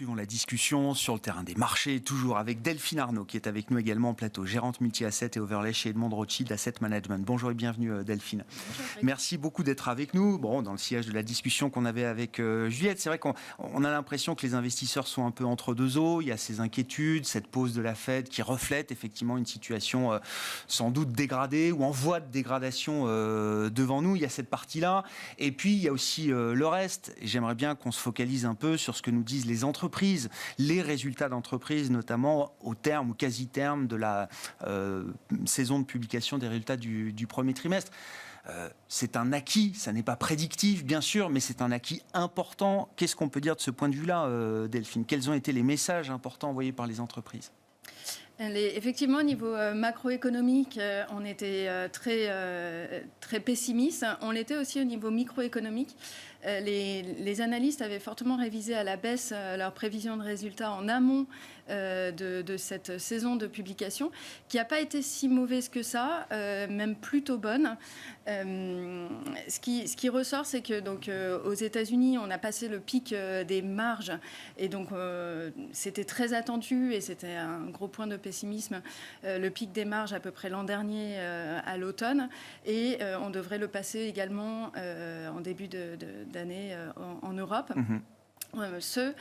poursuivons la discussion sur le terrain des marchés, toujours avec Delphine Arnaud, qui est avec nous également en plateau, gérante multi-asset et overlay chez Edmond Rothschild Asset Management. Bonjour et bienvenue Delphine. Bonjour, merci beaucoup d'être avec nous. Bon, dans le sillage de la discussion qu'on avait avec Juliette, c'est vrai qu'on a l'impression que les investisseurs sont un peu entre deux eaux. Il y a ces inquiétudes, cette pause de la Fed qui reflète effectivement une situation sans doute dégradée ou en voie de dégradation devant nous. Il y a cette partie-là. Et puis, il y a aussi le reste. J'aimerais bien qu'on se focalise un peu sur ce que nous disent les entreprises, les résultats d'entreprises, notamment au terme ou quasi-terme de la saison de publication des résultats du premier trimestre. C'est un acquis, ça n'est pas prédictif bien sûr, mais c'est un acquis important. Qu'est-ce qu'on peut dire de ce point de vue-là, Delphine ? Quels ont été les messages importants envoyés par les entreprises ? Effectivement, au niveau macroéconomique, on était très pessimiste. On l'était aussi au niveau microéconomique. Les analystes avaient fortement révisé à la baisse leurs prévisions de résultats en amont de cette saison de publication, qui n'a pas été si mauvaise que ça, même plutôt bonne. Ce qui ressort, c'est que donc, aux États-Unis, on a passé le pic des marges, et donc c'était très attendu, et c'était un gros point de pessimisme, le pic des marges à peu près l'an dernier à l'automne, et on devrait le passer également en début d'année en Europe. Mmh. Ce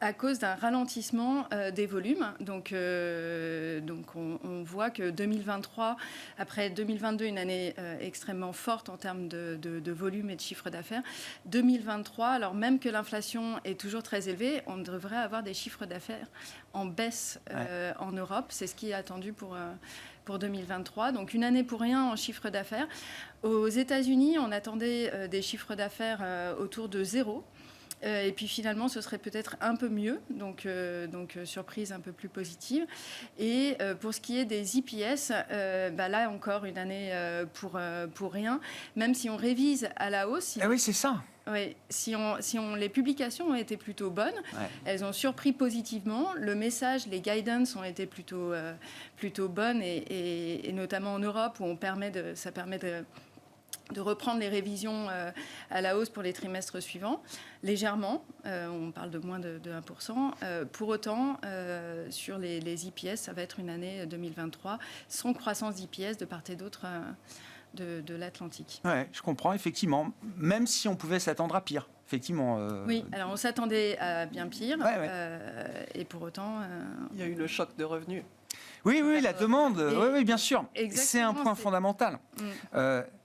à cause d'un ralentissement des volumes. Donc on voit que 2023, après 2022, une année extrêmement forte en termes de volume et de chiffre d'affaires, 2023, alors même que l'inflation est toujours très élevée, on devrait avoir des chiffres d'affaires en baisse en Europe. C'est ce qui est attendu pour 2023. Donc une année pour rien en chiffre d'affaires. Aux États-Unis, on attendait des chiffres d'affaires autour de 0. Et puis finalement, ce serait peut-être un peu mieux, donc surprise un peu plus positive. Et pour ce qui est des EPS, là encore une année pour rien, même si on révise à la hausse. Ah oui, c'est ça. Oui, les publications ont été plutôt bonnes, elles ont surpris positivement. Le message, les guidance ont été plutôt bonnes, et notamment en Europe où ça permet de reprendre les révisions à la hausse pour les trimestres suivants, légèrement, on parle de moins de 1%. Pour autant, sur les EPS, ça va être une année 2023 sans croissance d'EPS de part et d'autre de l'Atlantique. Oui, je comprends, effectivement, même si on pouvait s'attendre à pire. Effectivement. Oui, alors on s'attendait à bien pire, et pour autant... Il y a eu le choc de revenus. Oui, la demande, oui, bien sûr. Exactement, c'est un point fondamental.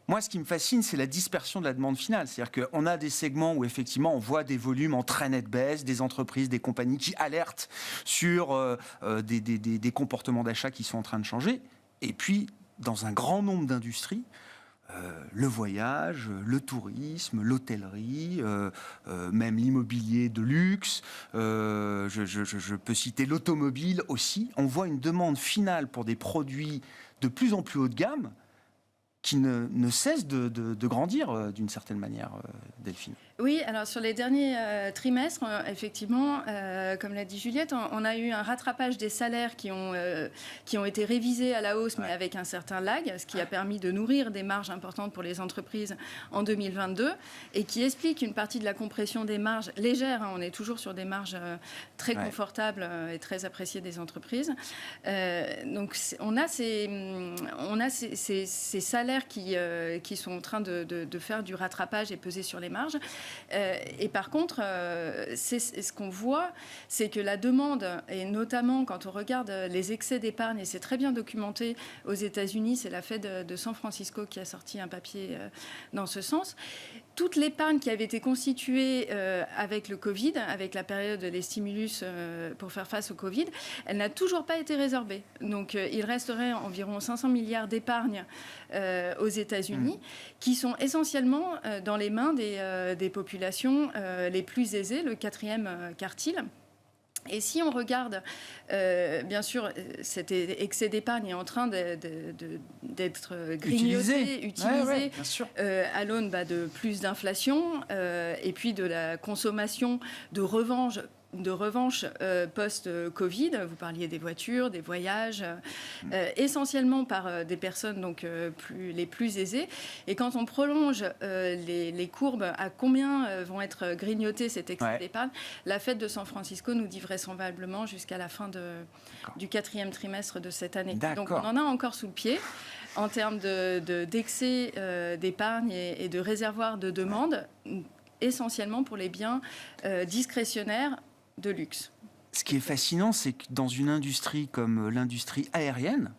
Moi, ce qui me fascine, c'est la dispersion de la demande finale. C'est-à-dire qu'on a des segments où, effectivement, on voit des volumes en très nette baisse, des entreprises, des compagnies qui alertent sur des comportements d'achat qui sont en train de changer. Et puis, dans un grand nombre d'industries, le voyage, le tourisme, l'hôtellerie, même l'immobilier de luxe, je peux citer l'automobile aussi. On voit une demande finale pour des produits de plus en plus haut de gamme qui ne cesse de grandir d'une certaine manière, Delphine. Oui, alors sur les derniers trimestres, effectivement, comme l'a dit Juliette, on a eu un rattrapage des salaires qui ont été révisés à la hausse, mais avec un certain lag, ce qui a permis de nourrir des marges importantes pour les entreprises en 2022, et qui explique une partie de la compression des marges légères. On est toujours sur des marges très confortables et très appréciées des entreprises. Donc on a ces salaires qui sont en train de faire du rattrapage et peser sur les marges. Et par contre, ce qu'on voit, c'est que la demande, et notamment quand on regarde les excès d'épargne, et c'est très bien documenté aux États-Unis, c'est la Fed de San Francisco qui a sorti un papier dans ce sens, toute l'épargne qui avait été constituée avec le Covid, avec la période des stimulus pour faire face au Covid, elle n'a toujours pas été résorbée. Donc il resterait environ 500 milliards d'épargne aux États-Unis, qui sont essentiellement dans les mains des populations les plus aisées, le 4e quartile. Et si on regarde, bien sûr, cet excès d'épargne est en train d'être grignoté, utilisé à l'aune de plus d'inflation et puis de la consommation de revanche de revanche post-Covid. Vous parliez des voitures, des voyages, essentiellement par des personnes donc, les plus aisées. Et quand on prolonge les courbes, à combien vont être grignotés cet excès d'épargne, la Fed de San Francisco nous dit vraisemblablement jusqu'à la fin du 4e trimestre de cette année. Donc on en a encore sous le pied en termes d'excès d'épargne et de réservoir de demande, essentiellement pour les biens discrétionnaires de luxe. Ce qui est fascinant, c'est que dans une industrie comme l'industrie aérienne,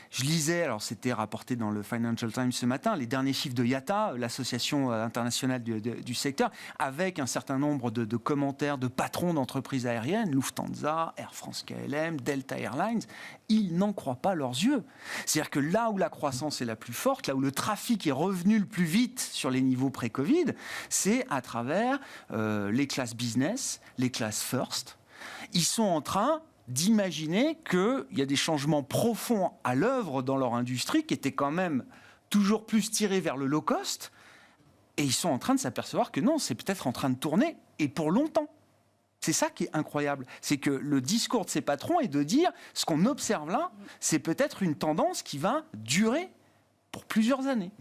je lisais, alors c'était rapporté dans le Financial Times ce matin, les derniers chiffres de IATA, l'association internationale du secteur, avec un certain nombre de commentaires de patrons d'entreprises aériennes, Lufthansa, Air France KLM, Delta Airlines, ils n'en croient pas leurs yeux. C'est-à-dire que là où la croissance est la plus forte, là où le trafic est revenu le plus vite sur les niveaux pré-Covid, c'est à travers les classes business, les classes first. Ils sont en train d'imaginer qu'il y a des changements profonds à l'œuvre dans leur industrie qui étaient quand même toujours plus tirés vers le low cost, et ils sont en train de s'apercevoir que non, c'est peut-être en train de tourner, et pour longtemps. C'est ça qui est incroyable, c'est que le discours de ces patrons est de dire, ce qu'on observe là, c'est peut-être une tendance qui va durer pour plusieurs années.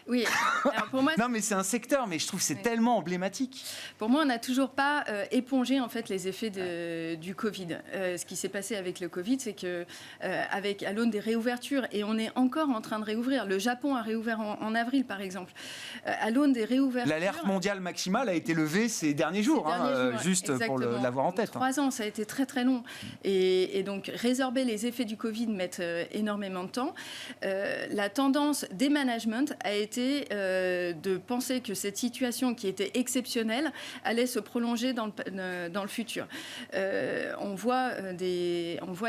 Oui, alors pour moi... Non, mais c'est un secteur, mais je trouve que c'est tellement emblématique. Pour moi, on n'a toujours pas épongé en fait, les effets du Covid. Ce qui s'est passé avec le Covid, c'est qu'à l'aune des réouvertures, et on est encore en train de réouvrir, le Japon a réouvert en avril, par exemple, à l'aune des réouvertures... L'alerte mondiale maximale a été levée ces derniers jours, juste pour l'avoir en tête. 3 ans, ça a été très très long. Et donc, résorber les effets du Covid met énormément de temps. La tendance des managements a été de penser que cette situation qui était exceptionnelle allait se prolonger dans le futur. On voit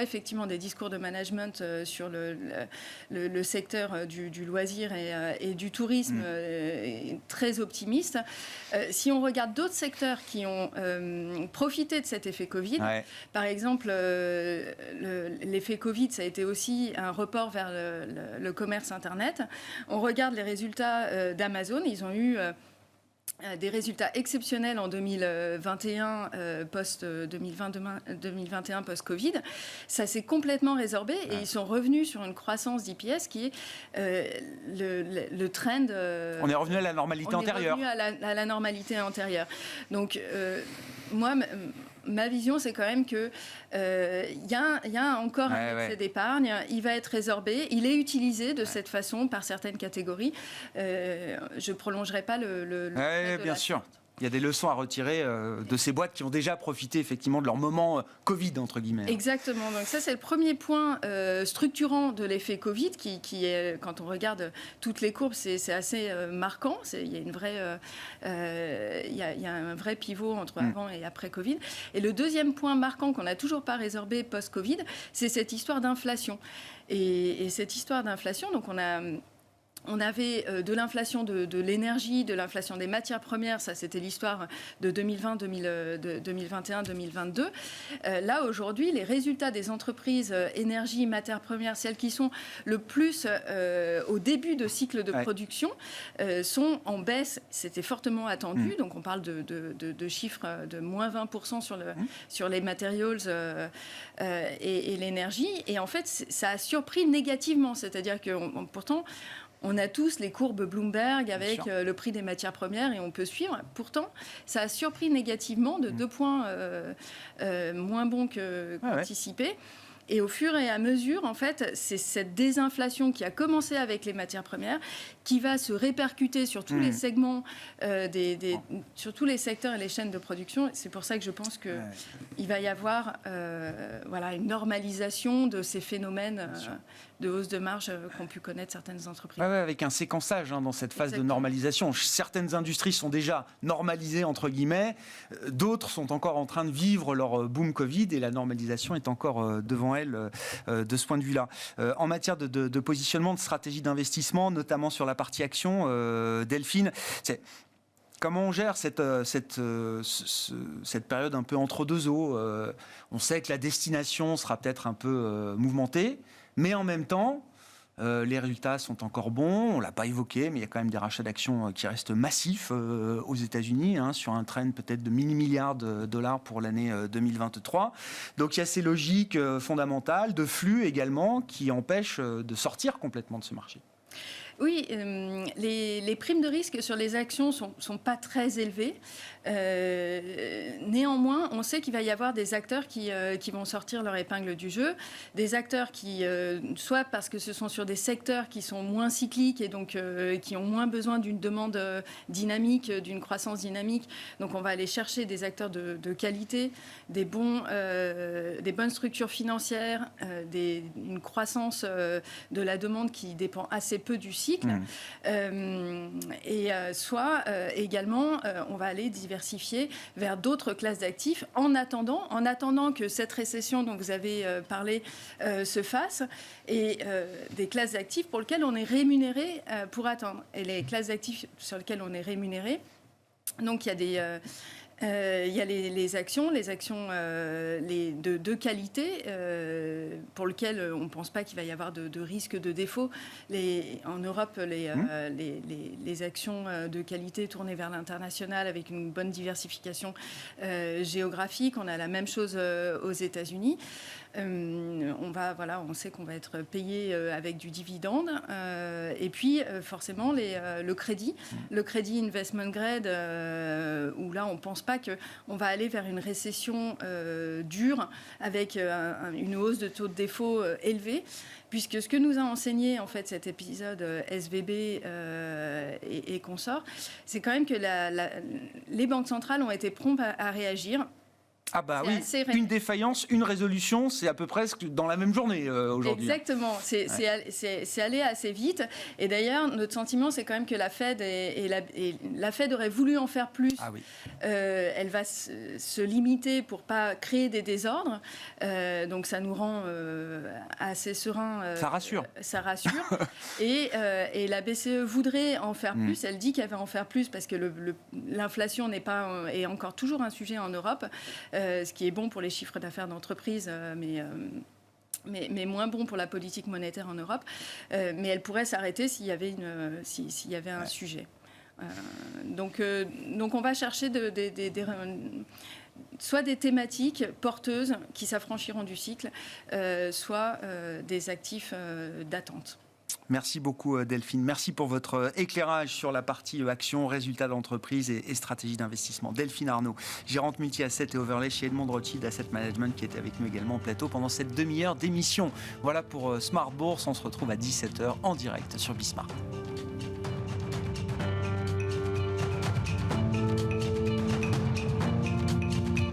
effectivement des discours de management sur le secteur du loisir et du tourisme très optimistes. Si on regarde d'autres secteurs qui ont profité de cet effet Covid, par exemple, l'effet Covid, ça a été aussi un report vers le commerce Internet. On regarde les résultats d'Amazon. Ils ont eu des résultats exceptionnels en 2021, post-2021, post-Covid. Ça s'est complètement résorbé et ils sont revenus sur une croissance d'IPS qui est le trend... on est revenu à la normalité antérieure. On est revenu à la normalité antérieure. Donc, moi... Ma vision, c'est quand même qu'il y a encore un excès d'épargne. Il va être résorbé. Il est utilisé de cette façon par certaines catégories. Je ne prolongerai pas le bien sûr. Il y a des leçons à retirer de ces boîtes qui ont déjà profité effectivement de leur moment Covid, entre guillemets. Exactement. Donc ça, c'est le premier point structurant de l'effet Covid qui est, quand on regarde toutes les courbes, c'est assez marquant. Il y a il y a un vrai pivot entre avant et après Covid. Et le deuxième point marquant qu'on n'a toujours pas résorbé post-Covid, c'est cette histoire d'inflation. Et cette histoire d'inflation, donc on avait de l'inflation de l'énergie, de l'inflation des matières premières. Ça, c'était l'histoire de 2020, 2021, 2022. Là, aujourd'hui, les résultats des entreprises énergie, matières premières, celles qui sont le plus au début de cycle de production, sont en baisse. C'était fortement attendu. Donc, on parle de chiffres de moins 20% sur les materials et l'énergie. Et en fait, ça a surpris négativement. C'est-à-dire que pourtant... On a tous les courbes Bloomberg avec le prix des matières premières et on peut suivre. Pourtant, ça a surpris négativement de 2 points moins bons qu'anticipés. Et au fur et à mesure, en fait, c'est cette désinflation qui a commencé avec les matières premières qui va se répercuter sur tous les segments, sur tous les secteurs et les chaînes de production. C'est pour ça que je pense qu'il va y avoir une normalisation de ces phénomènes de hausse de marge qu'ont pu connaître certaines entreprises. Avec un séquençage dans cette phase de normalisation. Certaines industries sont déjà normalisées, entre guillemets. D'autres sont encore en train de vivre leur boom Covid et la normalisation est encore devant elles de ce point de vue-là. En matière de positionnement, de stratégie d'investissement, notamment sur la partie action, Delphine, comment on gère cette période un peu entre deux eaux? On sait que la destination sera peut-être un peu mouvementée, mais en même temps, Les résultats sont encore bons, on ne l'a pas évoqué, mais il y a quand même des rachats d'actions qui restent massifs aux États-Unis, sur un trend peut-être de milliards de dollars pour l'année 2023. Donc il y a ces logiques fondamentales de flux également qui empêchent de sortir complètement de ce marché. Oui, les primes de risque sur les actions sont pas très élevées. Néanmoins, on sait qu'il va y avoir des acteurs qui vont sortir leur épingle du jeu, des acteurs qui, soit parce que ce sont sur des secteurs qui sont moins cycliques et donc qui ont moins besoin d'une demande dynamique, d'une croissance dynamique. Donc on va aller chercher des acteurs de qualité, des bonnes structures financières, une croissance de la demande qui dépend assez peu du cycle. Soit également, on va aller diversifier vers d'autres classes d'actifs en attendant que cette récession dont vous avez parlé se fasse, et des classes d'actifs pour lesquelles on est rémunéré pour attendre. Et les classes d'actifs sur lesquelles on est rémunéré, donc il y a les actions de qualité pour lesquelles on ne pense pas qu'il va y avoir de risque de défaut. En Europe, les actions de qualité tournées vers l'international avec une bonne diversification géographique. On a la même chose aux États-Unis. On sait qu'on va être payé avec du dividende. Et puis, forcément, le crédit investment grade, où là, on ne pense pas qu'on va aller vers une récession dure avec une hausse de taux de défaut élevé, puisque ce que nous a enseigné en fait cet épisode SVB et consorts, c'est quand même que les banques centrales ont été promptes à réagir. Ah bah oui, une défaillance, une résolution, c'est à peu près dans la même journée aujourd'hui. Exactement, c'est allé assez vite. Et d'ailleurs, notre sentiment, c'est quand même que la Fed, la Fed aurait voulu en faire plus. Ah oui. Elle va se limiter pour pas créer des désordres. Donc ça nous rend assez sereins. Ça rassure. Ça rassure. Et la BCE voudrait en faire plus. Elle dit qu'elle va en faire plus parce que l'inflation est encore toujours un sujet en Europe. Ce qui est bon pour les chiffres d'affaires d'entreprise, mais moins bon pour la politique monétaire en Europe. Mais elle pourrait s'arrêter s'il y avait un sujet. Donc on va chercher soit des thématiques porteuses qui s'affranchiront du cycle, soit des actifs d'attente. Merci beaucoup Delphine. Merci pour votre éclairage sur la partie actions, résultats d'entreprise et stratégie d'investissement. Delphine Arnaud, gérante multi-asset et overlay chez Edmond Rothschild Asset Management, qui était avec nous également en plateau pendant cette demi-heure d'émission. Voilà pour Smart Bourse. On se retrouve à 17h en direct sur Bismart.